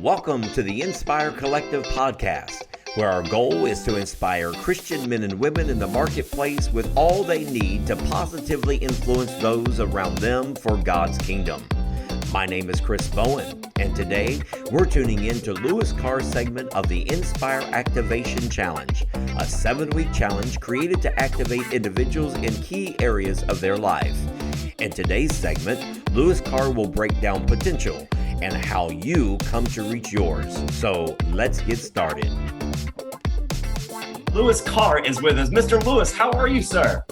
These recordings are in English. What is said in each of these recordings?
Welcome to the Inspire Collective podcast, where our goal is to inspire Christian men and women in the marketplace with all they need to positively influence those around them for God's kingdom. My name is Chris Bowen, and today we're tuning in to Louis Carr's segment of the Inspire Activation Challenge, a 7-week challenge created to activate individuals in key areas of their life. In today's segment, Louis Carr will break down potential and how you come to reach yours. So let's get started. Louis Carr is with us. Mr. Louis, how are you, sir?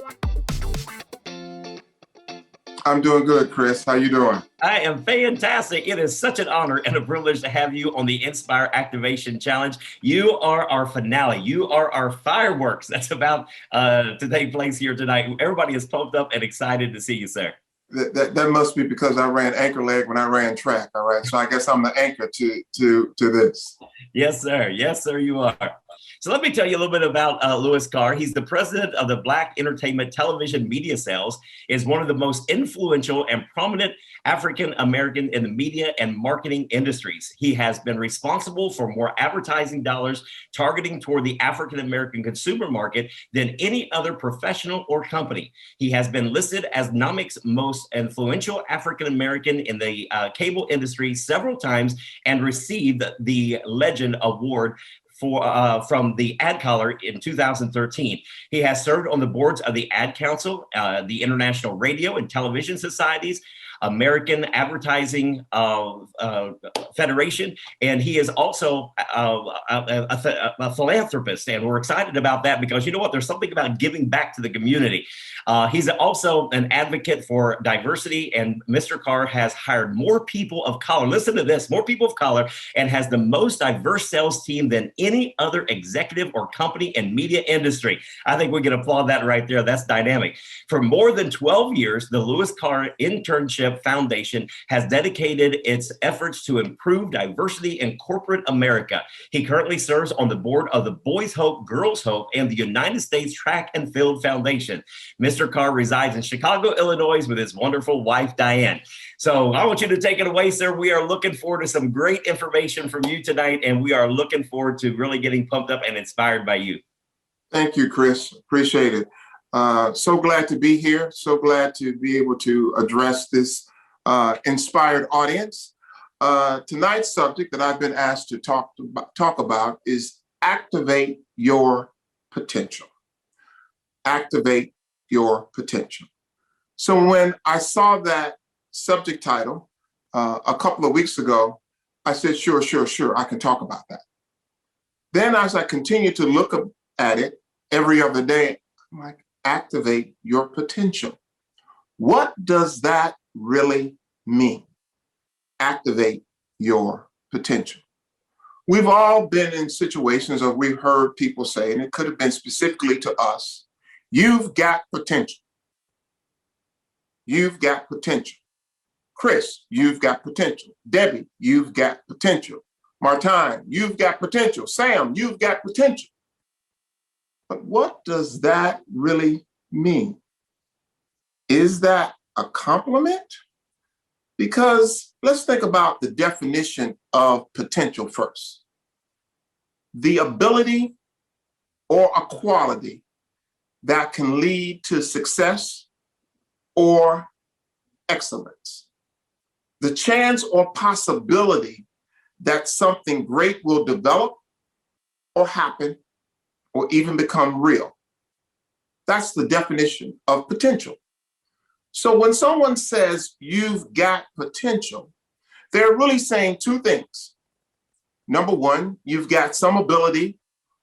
I'm doing good, Chris. How you doing? I am fantastic. It is such an honor and a privilege to have you on the Inspire Activation Challenge. You are our finale. You are our fireworks that's about to take place here tonight. Everybody is pumped up and excited to see you, sir. That must be because I ran anchor leg when I ran track. All right. So I guess I'm the anchor to this. Yes, sir. Yes, sir, you are. So let me tell you a little bit about Louis Carr. He's the president of the Black Entertainment Television Media Sales, is one of the most influential and prominent African-American in the media and marketing industries. He has been responsible for more advertising dollars targeting toward the African-American consumer market than any other professional or company. He has been listed as NAMIC's most influential African-American in the cable industry several times and received the Legend Award from the Ad Collar in 2013. He has served on the boards of the Ad Council, the International Radio and Television Societies, American Advertising Federation, and he is also a philanthropist, and we're excited about that because you know what? There's something about giving back to the community. He's also an advocate for diversity, and Mr. Carr has hired more people of color. Listen to this, more people of color, and has the most diverse sales team than any other executive or company in media industry. I think we can applaud that right there. That's dynamic. For more than 12 years, the Louis Carr Internship Foundation has dedicated its efforts to improve diversity in corporate America. He currently serves on the board of the Boys Hope, Girls Hope, and the United States Track and Field Foundation. Mr. Carr resides in Chicago, Illinois with his wonderful wife, Diane. So I want you to take it away, sir. We are looking forward to some great information from you tonight, and we are looking forward to really getting pumped up and inspired by you. Thank you, Chris. Appreciate it. So glad to be here. So glad to be able to address this inspired audience. Tonight's subject that I've been asked to talk about is activate your potential. Activate your potential. So when I saw that subject title a couple of weeks ago, I said, sure, I can talk about that. Then as I continued to look at it every other day, I'm like, activate your potential. What does that really mean? Activate your potential. We've all been in situations where we've heard people say, and it could have been specifically to us, you've got potential. You've got potential. Chris, you've got potential. Debbie, you've got potential. Martine, you've got potential. Sam, you've got potential. But what does that really mean? Is that a compliment? Because let's think about the definition of potential first. The ability or a quality that can lead to success or excellence. The chance or possibility that something great will develop or happen or even become real. That's the definition of potential. So when someone says you've got potential, they're really saying two things. Number one, you've got some ability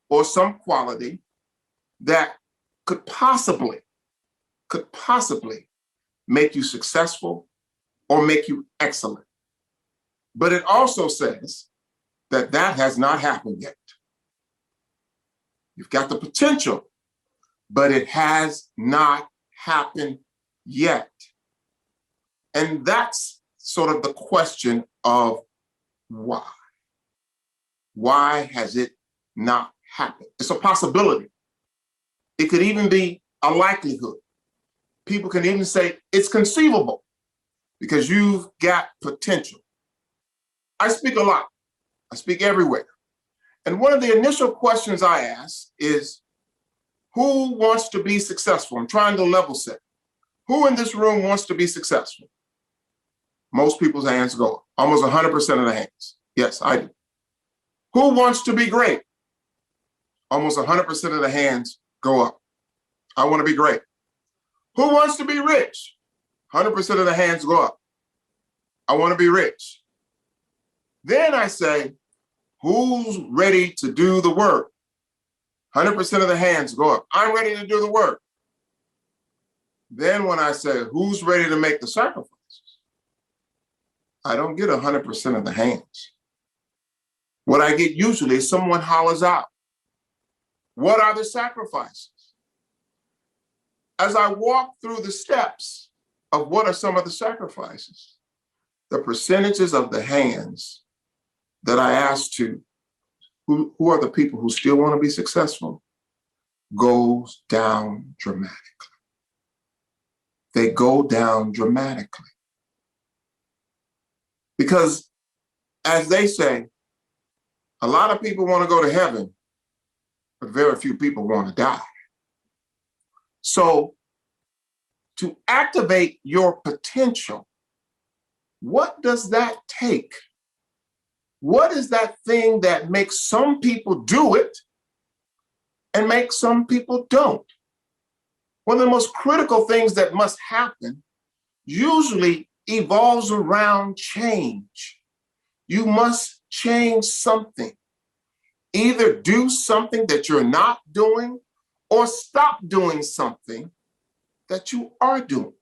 or some quality that could possibly make you successful or make you excellent. But it also says that has not happened yet. You've got the potential, but it has not happened yet. And that's sort of the question of why. Why has it not happened? It's a possibility. It could even be a likelihood. People can even say it's conceivable because you've got potential. I speak a lot I speak everywhere. And one of the initial questions I ask is, who wants to be successful? I'm trying to level set. Who in this room wants to be successful? Most people's hands go up, almost 100% of the hands. Yes, I do. Who wants to be great? Almost 100% of the hands go up. I want to be great. Who wants to be rich? 100% of the hands go up. I want to be rich. Then I say, who's ready to do the work? 100% of the hands go up. I'm ready to do the work. Then when I say, who's ready to make the sacrifices? I don't get 100% of the hands. What I get usually is someone hollers out, what are the sacrifices? As I walk through the steps of what are some of the sacrifices, the percentages of the hands that I ask to, who are the people who still want to be successful, goes down dramatically. They go down dramatically. Because as they say, a lot of people want to go to heaven, but very few people want to die. So to activate your potential, what does that take? What is that thing that makes some people do it and make some people don't? One of the most critical things that must happen usually evolves around change. You must change something. Either do something that you're not doing or stop doing something that you are doing.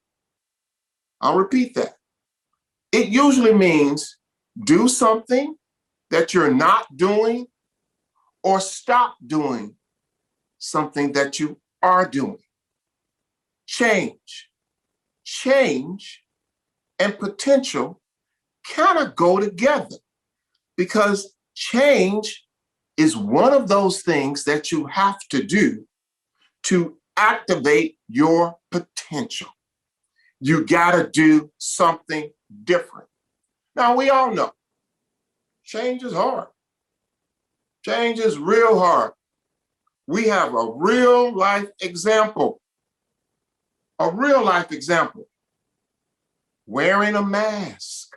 I'll repeat that. It usually means do something that you're not doing or stop doing something that you are doing. Change. Change and potential kind of go together because change is one of those things that you have to do to activate your potential. You got to do something different. Now, we all know change is hard. Change is real hard. We have a real life example. A real life example. Wearing a mask.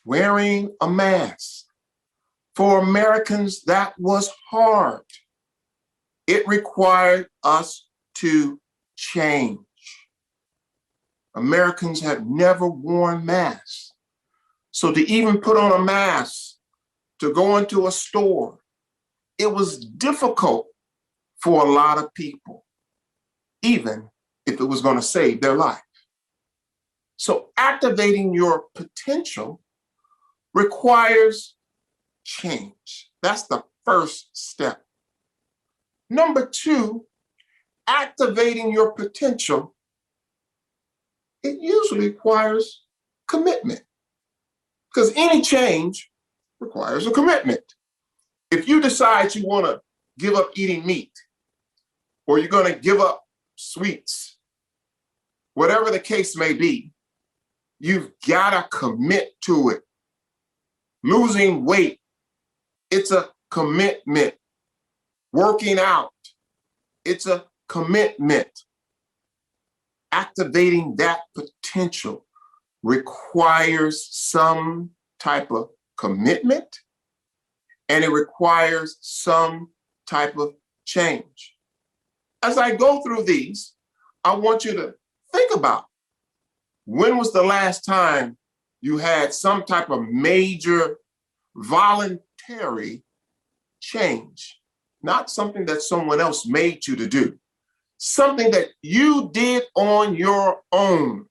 Wearing a mask. For Americans, that was hard. It required us to change. Americans have never worn masks. So to even put on a mask, to go into a store, it was difficult for a lot of people, even if it was going to save their life. So activating your potential requires change. That's the first step. Number two, activating your potential, it usually requires commitment because any change requires a commitment. If you decide you want to give up eating meat or you're going to give up sweets, whatever the case may be, you've got to commit to it. Losing weight, it's a commitment. Working out, it's a commitment. Activating that potential requires some type of commitment and it requires some type of change. As I go through these, I want you to think about when was the last time you had some type of major voluntary change, not something that someone else made you to do, something that you did on your own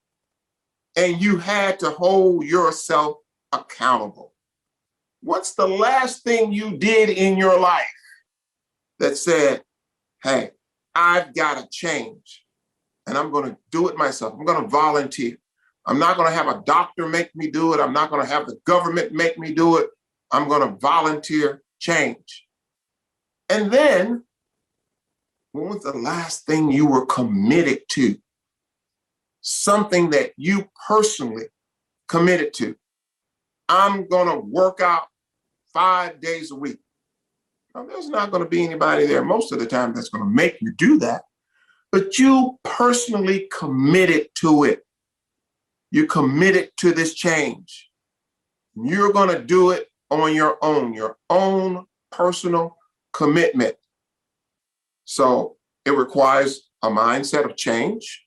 and you had to hold yourself accountable. What's the last thing you did in your life that said, hey, I've got to change and I'm going to do it myself. I'm going to volunteer. I'm not going to have a doctor make me do it. I'm not going to have the government make me do it. I'm going to volunteer change. And then, when was the last thing you were committed to? Something that you personally committed to. I'm going to work out 5 days a week. Now, there's not going to be anybody there most of the time that's going to make you do that, but you personally committed to it. You committed to this change. You're going to do it on your own personal commitment. So it requires a mindset of change.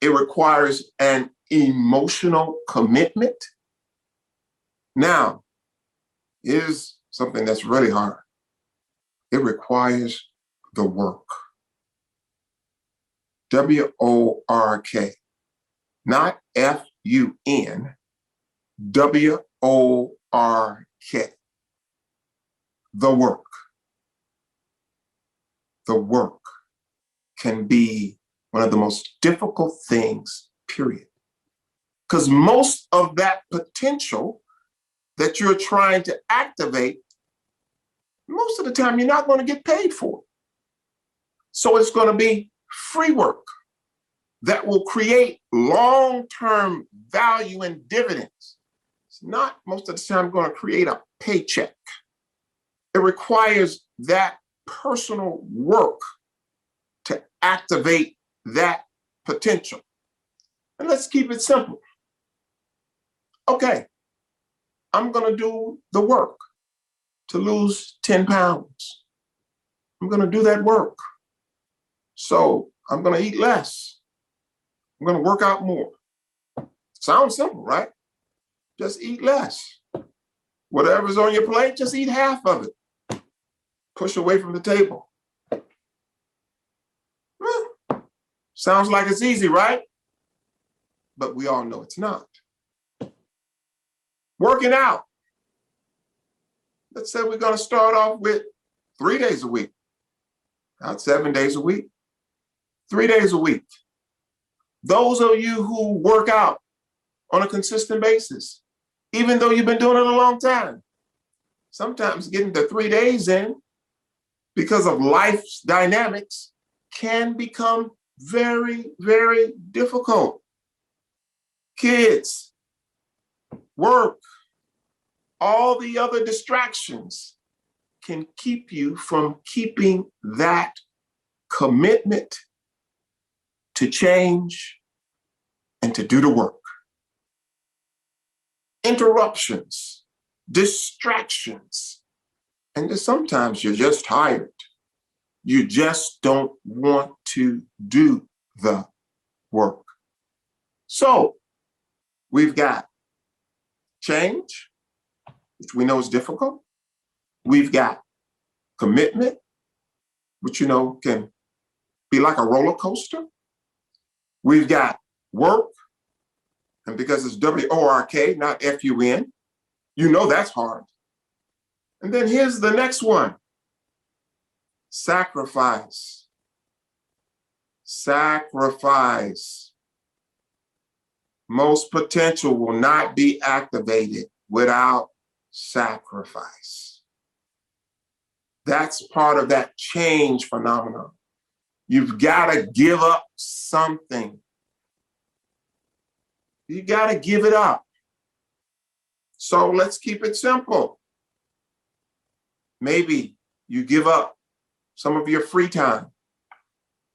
It requires an emotional commitment. Now, here's something that's really hard. It requires the work. W-O-R-K, not F-U-N, W-O-R-K. The work. The work can be one of the most difficult things, period. Because most of that potential that you're trying to activate, most of the time you're not going to get paid for it. So it's going to be free work that will create long-term value and dividends. It's not most of the time going to create a paycheck. It requires that personal work to activate that potential. And let's keep it simple. Okay, I'm going to do the work to lose 10 pounds. I'm going to do that work. So I'm going to eat less. I'm going to work out more. Sounds simple, right? Just eat less. Whatever's on your plate, just eat half of it. Push away from the table. Sounds like it's easy, right? But we all know it's not. Working out. Let's say we're going to start off with 3 days a week, not 7 days a week, 3 days a week. Those of you who work out on a consistent basis, even though you've been doing it a long time, sometimes getting the 3 days in because of life's dynamics can become very, very difficult. Kids, work, all the other distractions can keep you from keeping that commitment to change and to do the work. Interruptions, distractions, and then sometimes you're just tired. You just don't want to do the work. So we've got change, which we know is difficult. We've got commitment, which you know can be like a roller coaster. We've got work, and because it's W-O-R-K, not F-U-N, you know that's hard. And then here's the next one. Sacrifice. Sacrifice. Most potential will not be activated without sacrifice. That's part of that change phenomenon. You've got to give up something. You got to give it up. So let's keep it simple. Maybe you give up some of your free time.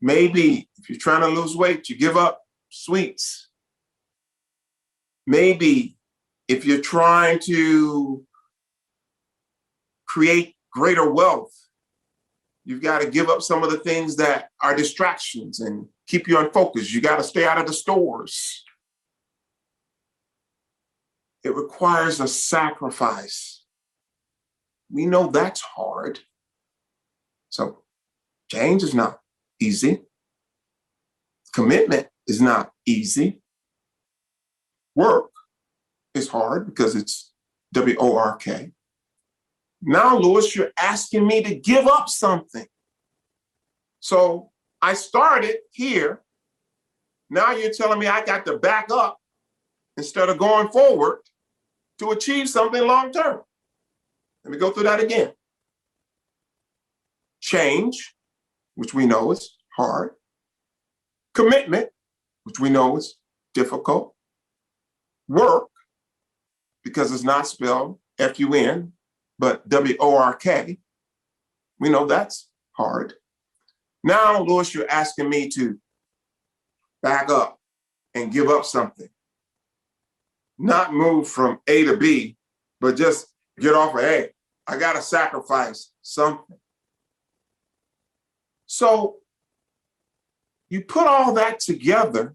Maybe if you're trying to lose weight, you give up sweets. Maybe if you're trying to create greater wealth, you've got to give up some of the things that are distractions and keep you unfocused. You got to stay out of the stores. It requires a sacrifice. We know that's hard. So change is not easy. Commitment is not easy. Work is hard because it's W-O-R-K. Now, Louis, you're asking me to give up something. So I started here. Now you're telling me I got to back up instead of going forward to achieve something long term. Let me go through that again. Change, which we know is hard. Commitment, which we know is difficult. Work, because it's not spelled F-U-N, but W-O-R-K. We know that's hard. Now, Louis, you're asking me to back up and give up something. Not move from A to B, but just get off of A. I got to sacrifice something. So you put all that together,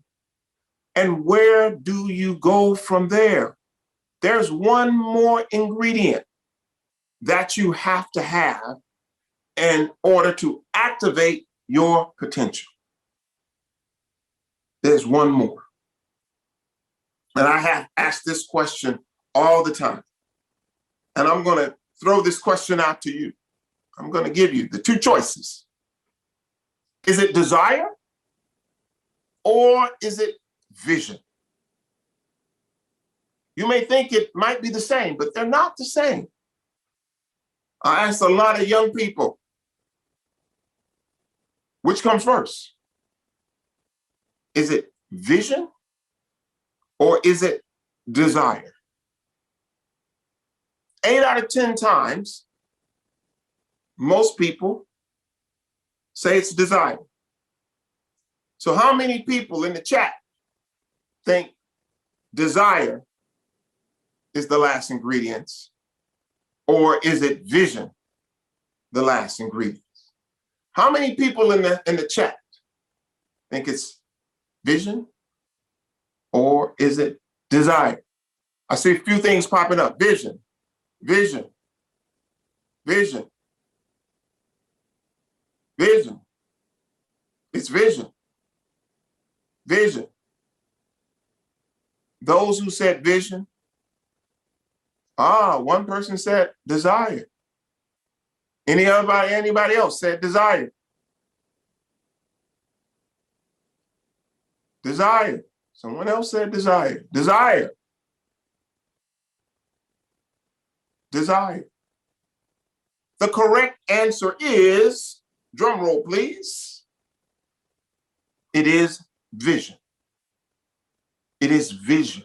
and where do you go from there? There's one more ingredient that you have to have in order to activate your potential. There's one more. And I have asked this question all the time. And I'm going to throw this question out to you. I'm going to give you the two choices. Is it desire or is it vision? You may think it might be the same, but they're not the same. I asked a lot of young people, which comes first? Is it vision or is it desire? 8 out of 10 times, most people say it's desire. So how many people in the chat think desire is the last ingredients, or is it vision the last ingredients? How many people in the chat think it's vision, or is it desire? I see a few things popping up. Vision, vision, vision, vision. It's vision, vision. Those who said vision, one person said desire. Anybody else said desire? Desire. Someone else said desire. Desire. Desire. The correct answer is, drum roll please, it is vision. It is vision.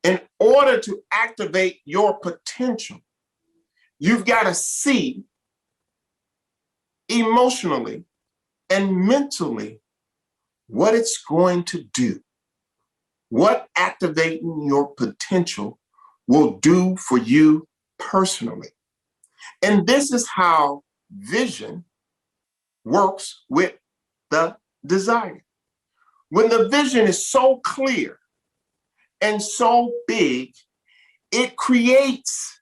In order to activate your potential, you've got to see emotionally and mentally what it's going to do, what activating your potential will do for you personally. And this is how vision works with the desire. When the vision is so clear and so big, it creates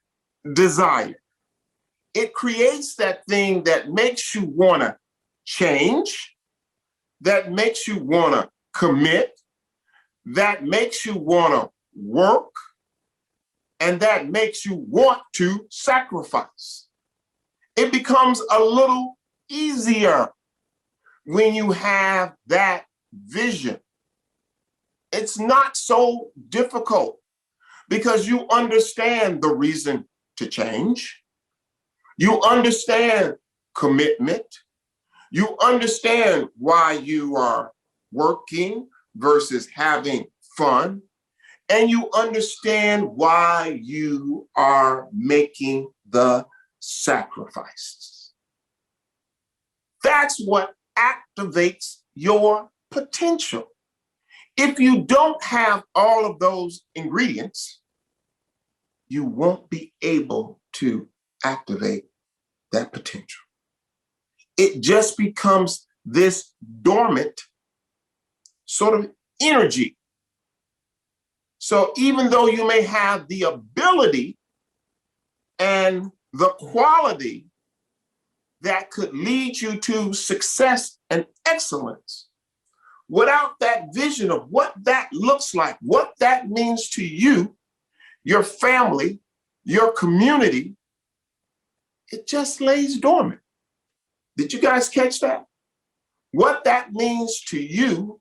desire. It creates that thing that makes you want to change, that makes you want to commit, that makes you want to work, and that makes you want to sacrifice. It becomes a little easier when you have that vision. It's not so difficult because you understand the reason to change. You understand commitment. You understand why you are working versus having fun. And you understand why you are making the sacrifices. That's what activates your potential. If you don't have all of those ingredients, you won't be able to activate that potential. It just becomes this dormant sort of energy. So even though you may have the ability and the quality that could lead you to success and excellence, without that vision of what that looks like, what that means to you, your family, your community, it just lays dormant. Did you guys catch that? What that means to you,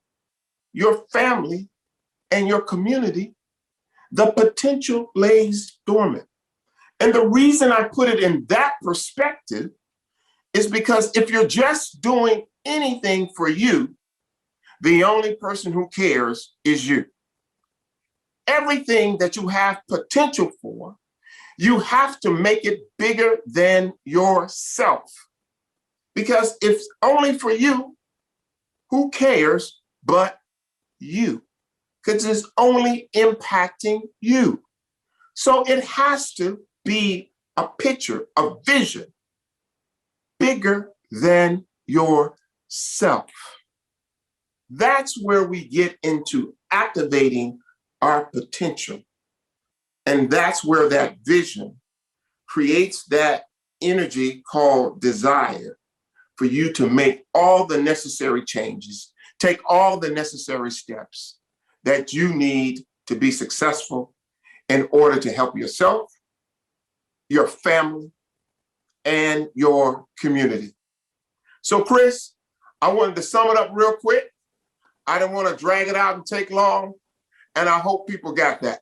your family, and your community, the potential lays dormant. And the reason I put it in that perspective is because if you're just doing anything for you, the only person who cares is you. Everything that you have potential for, You have to make it bigger than yourself. Because if only for you, who cares but you? Because it's only impacting you. So it has to be a picture, a vision, bigger than yourself. That's where we get into activating our potential. And that's where that vision creates that energy called desire for you to make all the necessary changes, take all the necessary steps that you need to be successful in order to help yourself, your family, and your community. So, Chris, I wanted to sum it up real quick. I didn't want to drag it out and take long, and I hope people got that.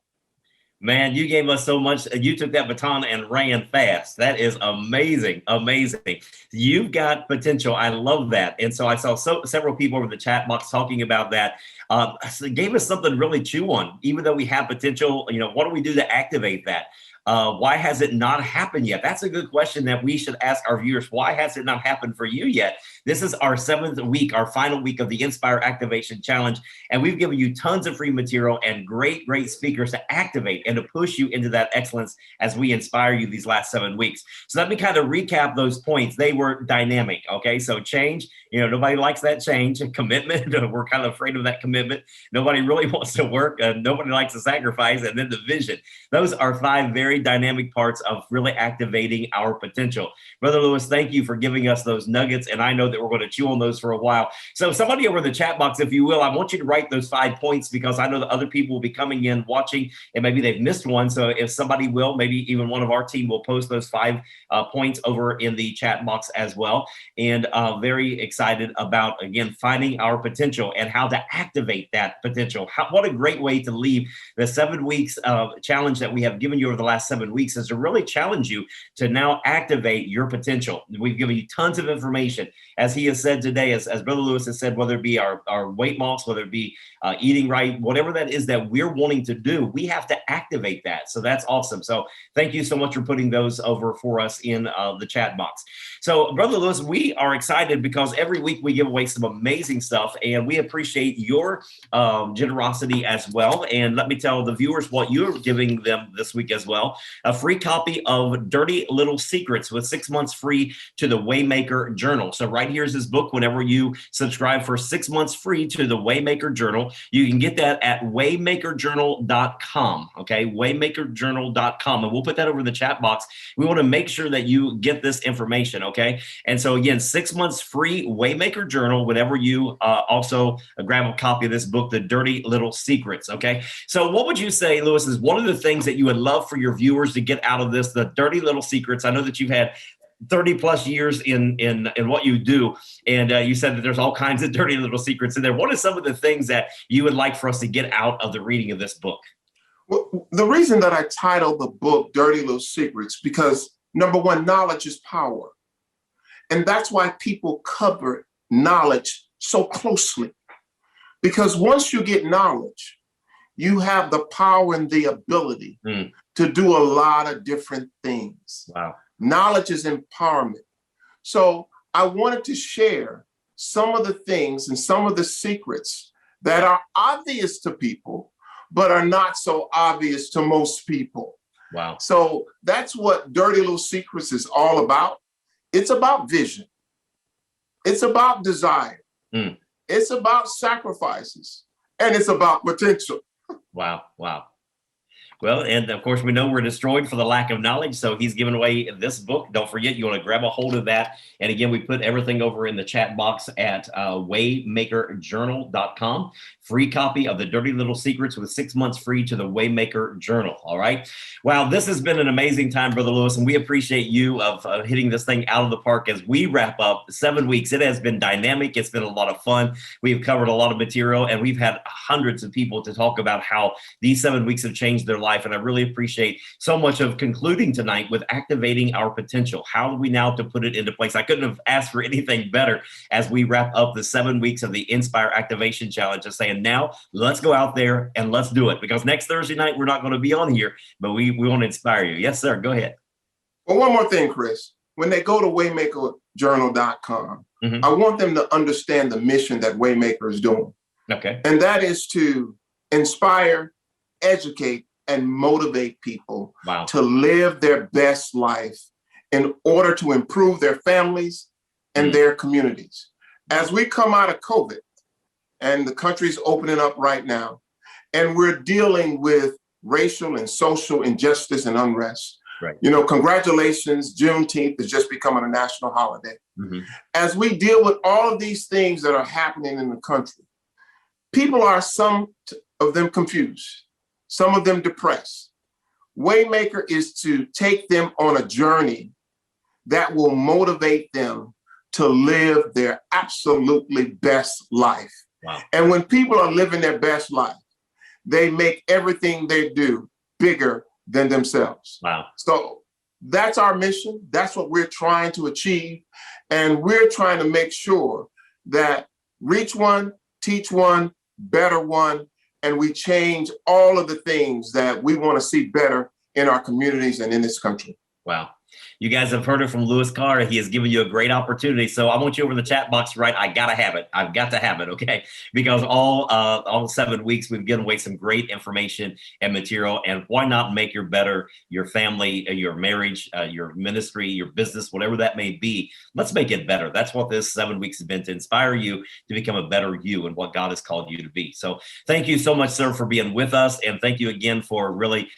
Man, you gave us so much. You took that baton and ran fast. That is amazing. Amazing. You've got potential. I love that. And so I saw several people over the chat box talking about that. So it gave us something to really chew on. Even though we have potential, what do we do to activate that? Why has it not happened yet? That's a good question that we should ask our viewers. Why has it not happened for you yet? This is our 7th week, our final week of the Inspire Activation Challenge. And we've given you tons of free material and great speakers to activate and to push you into that excellence as we inspire you these last 7 weeks. So let me kind of recap those points. They were dynamic. Okay. So change, nobody likes that change. Commitment, we're kind of afraid of that commitment. Nobody really wants to work. Nobody likes to sacrifice. And then the vision. Those are 5 very dynamic parts of really activating our potential. Brother Louis, thank you for giving us those nuggets. And I know that we're going to chew on those for a while. So somebody over in the chat box, if you will, I want you to write those 5 points because I know that other people will be coming in watching and maybe they've missed one. So if somebody will, maybe even one of our team will post those 5 points over in the chat box as well. And very excited about, again, finding our potential and how to activate that potential. What a great way to leave the 7 weeks challenge that we have given you over the last 7 weeks is to really challenge you to now activate your potential. We've given you tons of information. As he has said today, as Brother Louis has said, whether it be our weight loss, whether it be eating right, whatever that is that we're wanting to do, we have to activate that. So that's awesome. So thank you so much for putting those over for us in the chat box. So Brother Louis, we are excited because every week we give away some amazing stuff and we appreciate your generosity as well. And let me tell the viewers what you're giving them this week as well. A free copy of Dirty Little Secrets with 6 months free to the Waymaker Journal. So right here's this book. Whenever you subscribe for 6 months free to the Waymaker Journal, you can get that at waymakerjournal.com. Okay, waymakerjournal.com. And we'll put that over in the chat box. We want to make sure that you get this information. Okay. And so again, 6 months free Waymaker Journal whenever you also grab a copy of this book, The Dirty Little Secrets. Okay. So what would you say, Louis, is one of the things that you would love for your viewers to get out of this, the Dirty Little Secrets? I know that you've had 30 plus years in what you do. And you said that there's all kinds of dirty little secrets in there. What are some of the things that you would like for us to get out of the reading of this book? Well, the reason that I titled the book Dirty Little Secrets, because number one, knowledge is power. And that's why people cover knowledge so closely. Because once you get knowledge, you have the power and the ability to do a lot of different things. Wow. Knowledge is empowerment. So I wanted to share some of the things and some of the secrets that are obvious to people, but are not so obvious to most people. Wow. So that's what Dirty Little Secrets is all about. It's about vision. It's about desire. It's about sacrifices. And it's about potential. Wow. Wow. Well, and of course, we know we're destroyed for the lack of knowledge. So he's giving away this book. Don't forget, you want to grab a hold of that. And again, we put everything over in the chat box at waymakerjournal.com. Free copy of the Dirty Little Secrets with 6 months free to the Waymaker Journal. All right. Wow, this has been an amazing time, Brother Louis, and we appreciate you of hitting this thing out of the park as we wrap up 7 weeks. It has been dynamic. It's been a lot of fun. We've covered a lot of material, and we've had hundreds of people to talk about how these 7 weeks have changed their life. And I really appreciate so much of concluding tonight with activating our potential. How do we now to put it into place? I couldn't have asked for anything better as we wrap up the 7 weeks of the Inspire Activation Challenge, just saying And now let's go out there and let's do it, because next Thursday night, we're not going to be on here, but we want to inspire you. Yes, sir. Go ahead. Well, one more thing, Chris. When they go to waymakerjournal.com, I want them to understand the mission that Waymaker is doing. Okay. And that is to inspire, educate, and motivate people to live their best life in order to improve their families and their communities. As we come out of COVID, and the country's opening up right now, and we're dealing with racial and social injustice and unrest. Right. You know, congratulations, Juneteenth is just becoming a national holiday. As we deal with all of these things that are happening in the country, people are, some of them confused, some of them depressed. Waymaker is to take them on a journey that will motivate them to live their absolutely best life. Wow. And when people are living their best life, they make everything they do bigger than themselves. Wow. So that's our mission. That's what we're trying to achieve. And we're trying to make sure that reach one, teach one, better one, and we change all of the things that we want to see better in our communities and in this country. Wow. You guys have heard it from Louis Carr. He has given you a great opportunity. So I want you over in the chat box to write, I got to have it. I've got to have it. Okay. Because all 7 weeks, we've given away some great information and material. And why not make your family, your marriage, your ministry, your business, whatever that may be. Let's make it better. That's what this 7 weeks has been, to inspire you to become a better you and what God has called you to be. So thank you so much, sir, for being with us. And thank you again for really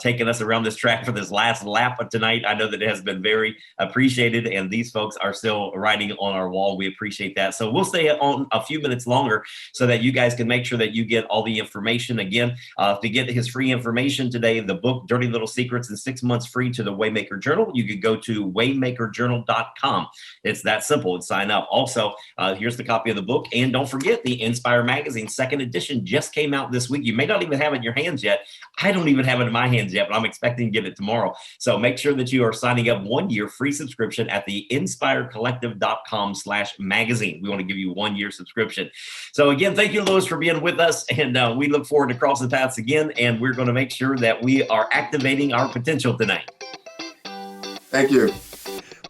taking us around this track for this last lap of tonight. I know that it has been very appreciated, and these folks are still writing on our wall. We appreciate that. So we'll stay on a few minutes longer so that you guys can make sure that you get all the information. Again, to get his free information today, the book Dirty Little Secrets in 6 months free to the Waymaker Journal, you could go to waymakerjournal.com. It's that simple, and sign up. Also, here's the copy of the book, and don't forget, the Inspire magazine 2nd edition just came out this week. You may not even have it in your hands yet. I don't even have it in my hands yet, but I'm expecting to get it tomorrow. So make sure that you are signing up 1 year free subscription at the inspirecollective.com/magazine. We want to give you 1 year subscription. So again, thank you, Louis, for being with us. And we look forward to crossing paths again. And we're going to make sure that we are activating our potential tonight. Thank you.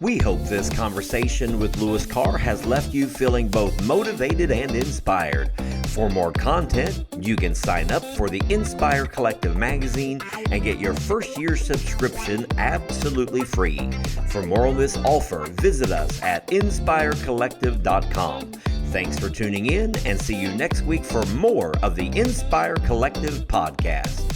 We hope this conversation with Louis Carr has left you feeling both motivated and inspired. For more content, you can sign up for the Inspire Collective magazine and get your first year subscription absolutely free. For more on this offer, visit us at inspirecollective.com. Thanks for tuning in, and see you next week for more of the Inspire Collective podcast.